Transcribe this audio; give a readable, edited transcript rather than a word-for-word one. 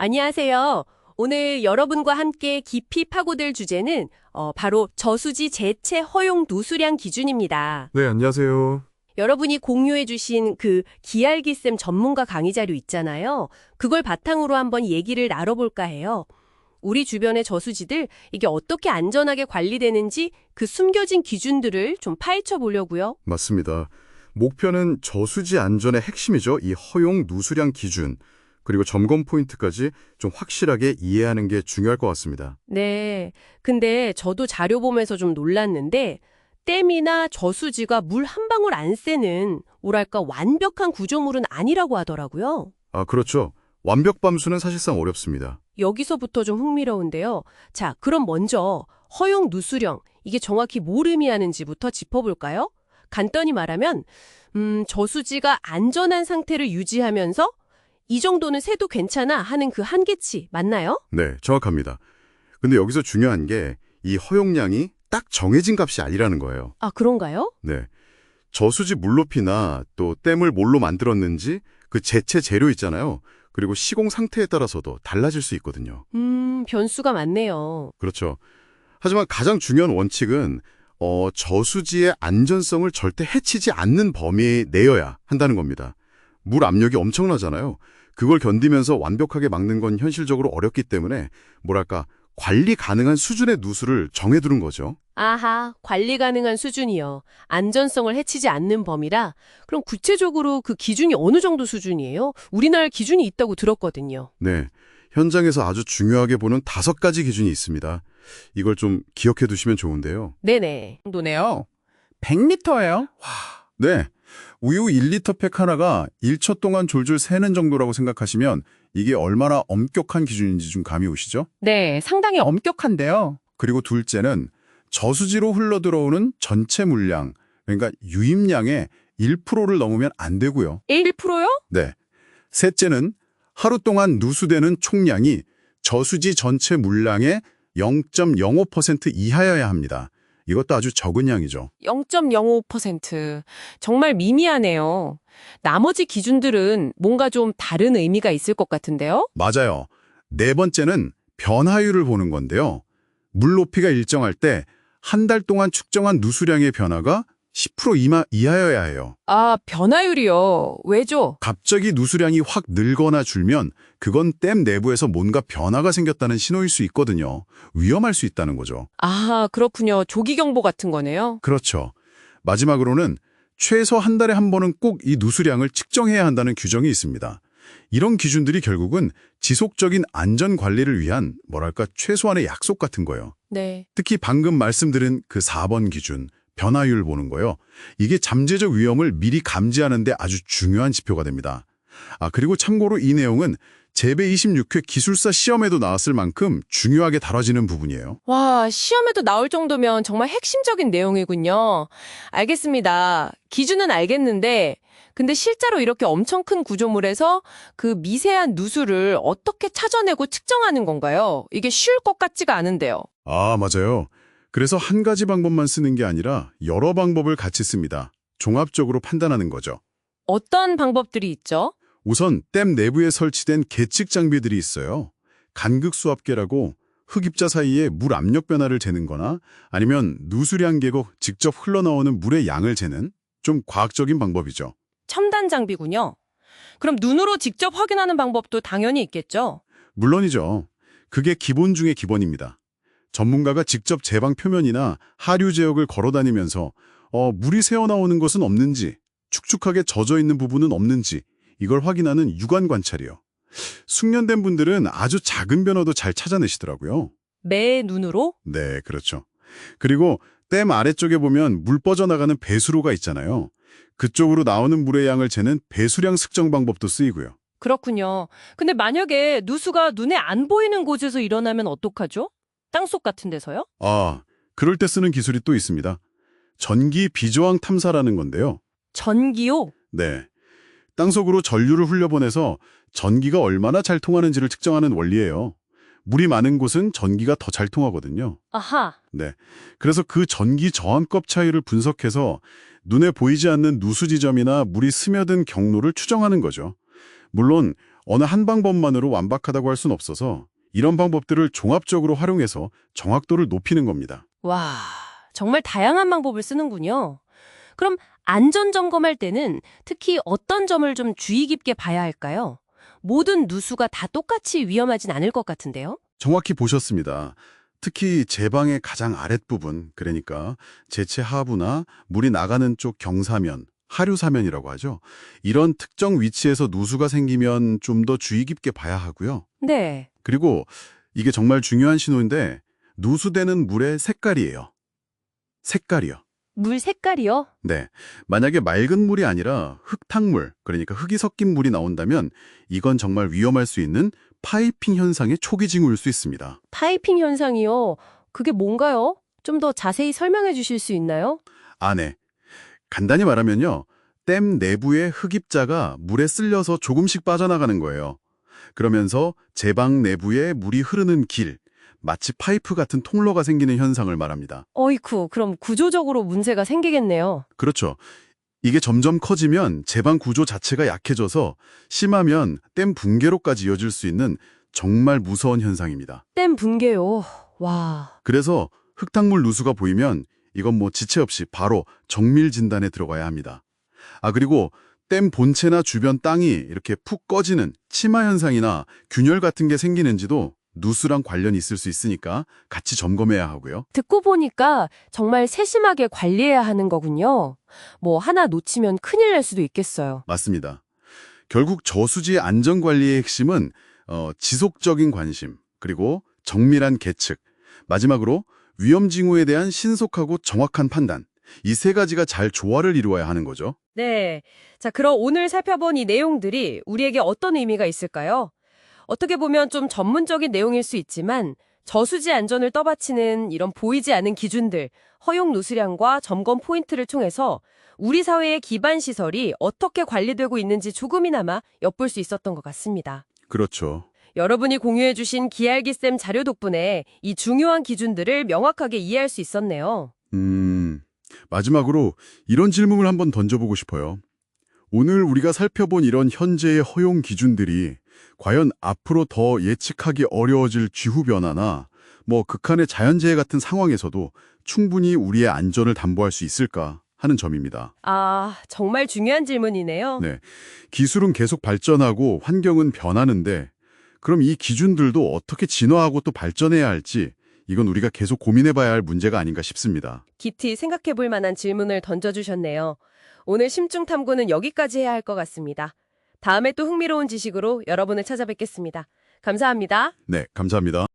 안녕하세요. 오늘 여러분과 함께 깊이 파고들 주제는 바로 저수지 재채 허용 누수량 기준입니다. 네, 안녕하세요. 여러분이 공유해 주신 그 기알기쌤 전문가 강의 자료 있잖아요. 그걸 바탕으로 한번 얘기를 나눠볼까 해요. 우리 주변의 저수지들 이게 어떻게 안전하게 관리되는지 그 숨겨진 기준들을 좀 파헤쳐 보려고요. 맞습니다. 목표는 저수지 안전의 핵심이죠. 이 허용 누수량 기준, 그리고 점검 포인트까지 좀 확실하게 이해하는 게 중요할 것 같습니다. 네. 근데 저도 자료 보면서 좀 놀랐는데 댐이나 저수지가 물 한 방울 안 새는 뭐랄까 완벽한 구조물은 아니라고 하더라고요. 아, 그렇죠. 완벽 밤수는 사실상 어렵습니다. 여기서부터 좀 흥미로운데요. 자, 그럼 먼저 허용 누수령, 이게 정확히 뭘 의미하는지부터 짚어볼까요? 간단히 말하면 저수지가 안전한 상태를 유지하면서 이 정도는 새도 괜찮아 하는 그 한계치 맞나요? 네, 정확합니다. 근데 여기서 중요한 게 이 허용량이 딱 정해진 값이 아니라는 거예요. 아, 그런가요? 네. 저수지 물높이나 또 댐을 뭘로 만들었는지 그 제체 재료 있잖아요. 그리고 시공 상태에 따라서도 달라질 수 있거든요. 변수가 많네요. 그렇죠. 하지만 가장 중요한 원칙은 저수지의 안전성을 절대 해치지 않는 범위 내여야 한다는 겁니다. 물 압력이 엄청나잖아요. 그걸 견디면서 완벽하게 막는 건 현실적으로 어렵기 때문에 뭐랄까 관리 가능한 수준의 누수를 정해두는 거죠. 아하, 관리 가능한 수준이요. 안전성을 해치지 않는 범위라? 그럼 구체적으로 그 기준이 어느 정도 수준이에요? 우리나라 기준이 있다고 들었거든요. 네, 현장에서 아주 중요하게 보는 5가지 기준이 있습니다. 이걸 좀 기억해 두시면 좋은데요. 네네. 정도네요. 100리터예요? 네. 우유 1리터 팩 하나가 1초 동안 졸졸 새는 정도라고 생각하시면 이게 얼마나 엄격한 기준인지 좀 감이 오시죠? 네, 상당히 엄격한데요. 그리고 둘째는 저수지로 흘러들어오는 전체 물량, 그러니까 유입량의 1%를 넘으면 안 되고요. 1%요? 네. 셋째는 하루 동안 누수되는 총량이 저수지 전체 물량의 0.05% 이하여야 합니다. 이것도 아주 적은 양이죠. 0.05%. 정말 미미하네요. 나머지 기준들은 뭔가 좀 다른 의미가 있을 것 같은데요? 맞아요. 네 번째는 변화율을 보는 건데요. 물 높이가 일정할 때 한 달 동안 측정한 누수량의 변화가 10% 이하여야 해요. 아, 변화율이요. 왜죠? 갑자기 누수량이 확 늘거나 줄면 그건 댐 내부에서 뭔가 변화가 생겼다는 신호일 수 있거든요. 위험할 수 있다는 거죠. 아, 그렇군요. 조기경보 같은 거네요. 그렇죠. 마지막으로는 최소 한 달에 한 번은 꼭 이 누수량을 측정해야 한다는 규정이 있습니다. 이런 기준들이 결국은 지속적인 안전 관리를 위한 뭐랄까 최소한의 약속 같은 거예요. 네. 특히 방금 말씀드린 그 4번 기준, 변화율 보는 거요. 이게 잠재적 위험을 미리 감지하는 데 아주 중요한 지표가 됩니다. 아, 그리고 참고로 이 내용은 재배 26회 기술사 시험에도 나왔을 만큼 중요하게 다뤄지는 부분이에요. 와, 시험에도 나올 정도면 정말 핵심적인 내용이군요. 알겠습니다. 기준은 알겠는데, 근데 실제로 이렇게 엄청 큰 구조물에서 그 미세한 누수를 어떻게 찾아내고 측정하는 건가요? 이게 쉬울 것 같지가 않은데요. 아, 맞아요. 그래서 한 가지 방법만 쓰는 게 아니라 여러 방법을 같이 씁니다. 종합적으로 판단하는 거죠. 어떤 방법들이 있죠? 우선 댐 내부에 설치된 계측 장비들이 있어요. 간극수압계라고 흙입자 사이에 물 압력 변화를 재는 거나 아니면 누수량 계곡 직접 흘러나오는 물의 양을 재는 좀 과학적인 방법이죠. 첨단 장비군요. 그럼 눈으로 직접 확인하는 방법도 당연히 있겠죠? 물론이죠. 그게 기본 중의 기본입니다. 전문가가 직접 제방 표면이나 하류 제역을 걸어다니면서 물이 새어나오는 것은 없는지, 축축하게 젖어 있는 부분은 없는지 이걸 확인하는 육안 관찰이요. 숙련된 분들은 아주 작은 변화도 잘 찾아내시더라고요. 매 눈으로? 네, 그렇죠. 그리고 댐 아래쪽에 보면 물 뻗어나가는 배수로가 있잖아요. 그쪽으로 나오는 물의 양을 재는 배수량 측정 방법도 쓰이고요. 그렇군요. 근데 만약에 누수가 눈에 안 보이는 곳에서 일어나면 어떡하죠? 땅속 같은 데서요? 아, 그럴 때 쓰는 기술이 또 있습니다. 전기 비저항 탐사라는 건데요. 전기요? 네. 땅속으로 전류를 흘려보내서 전기가 얼마나 잘 통하는지를 측정하는 원리예요. 물이 많은 곳은 전기가 더 잘 통하거든요. 아하. 네. 그래서 그 전기 저항급 차이를 분석해서 눈에 보이지 않는 누수 지점이나 물이 스며든 경로를 추정하는 거죠. 물론 어느 한 방법만으로 완벽하다고 할 수는 없어서 이런 방법들을 종합적으로 활용해서 정확도를 높이는 겁니다. 와, 정말 다양한 방법을 쓰는군요. 그럼 안전 점검할 때는 특히 어떤 점을 좀 주의 깊게 봐야 할까요? 모든 누수가 다 똑같이 위험하진 않을 것 같은데요? 정확히 보셨습니다. 특히 제방의 가장 아랫부분, 그러니까 제체 하부나 물이 나가는 쪽 경사면, 하류사면이라고 하죠. 이런 특정 위치에서 누수가 생기면 좀 더 주의 깊게 봐야 하고요. 네. 그리고 이게 정말 중요한 신호인데 누수되는 물의 색깔이에요. 색깔이요. 물 색깔이요? 네. 만약에 맑은 물이 아니라 흙탕물, 그러니까 흙이 섞인 물이 나온다면 이건 정말 위험할 수 있는 파이핑 현상의 초기 징후일 수 있습니다. 파이핑 현상이요? 그게 뭔가요? 좀 더 자세히 설명해 주실 수 있나요? 네. 간단히 말하면요. 댐 내부의 흙입자가 물에 쓸려서 조금씩 빠져나가는 거예요. 그러면서 제방 내부에 물이 흐르는 길, 마치 파이프 같은 통로가 생기는 현상을 말합니다. 어이쿠, 그럼 구조적으로 문제가 생기겠네요. 그렇죠. 이게 점점 커지면 제방 구조 자체가 약해져서 심하면 댐 붕괴로까지 이어질 수 있는 정말 무서운 현상입니다. 댐 붕괴요. 와. 그래서 흙탕물 누수가 보이면 이건 뭐 지체 없이 바로 정밀 진단에 들어가야 합니다. 그리고 댐 본체나 주변 땅이 이렇게 푹 꺼지는 치마 현상이나 균열 같은 게 생기는지도 누수랑 관련이 있을 수 있으니까 같이 점검해야 하고요. 듣고 보니까 정말 세심하게 관리해야 하는 거군요. 뭐 하나 놓치면 큰일 날 수도 있겠어요. 맞습니다. 결국 저수지 안전관리의 핵심은 지속적인 관심, 그리고 정밀한 계측, 마지막으로 위험 징후에 대한 신속하고 정확한 판단, 이 세 가지가 잘 조화를 이루어야 하는 거죠. 네. 자, 그럼 오늘 살펴본 이 내용들이 우리에게 어떤 의미가 있을까요? 어떻게 보면 좀 전문적인 내용일 수 있지만 저수지 안전을 떠받치는 이런 보이지 않는 기준들, 허용 누수량과 점검 포인트를 통해서 우리 사회의 기반 시설이 어떻게 관리되고 있는지 조금이나마 엿볼 수 있었던 것 같습니다. 그렇죠. 여러분이 공유해주신 기알기쌤 자료 덕분에 이 중요한 기준들을 명확하게 이해할 수 있었네요. 마지막으로 이런 질문을 한번 던져보고 싶어요. 오늘 우리가 살펴본 이런 현재의 허용 기준들이 과연 앞으로 더 예측하기 어려워질 기후변화나 뭐 극한의 자연재해 같은 상황에서도 충분히 우리의 안전을 담보할 수 있을까 하는 점입니다. 정말 중요한 질문이네요. 네, 기술은 계속 발전하고 환경은 변하는데 그럼 이 기준들도 어떻게 진화하고 또 발전해야 할지 이건 우리가 계속 고민해봐야 할 문제가 아닌가 싶습니다. 깊이 생각해볼 만한 질문을 던져주셨네요. 오늘 심층탐구는 여기까지 해야 할 것 같습니다. 다음에 또 흥미로운 지식으로 여러분을 찾아뵙겠습니다. 감사합니다. 네, 감사합니다.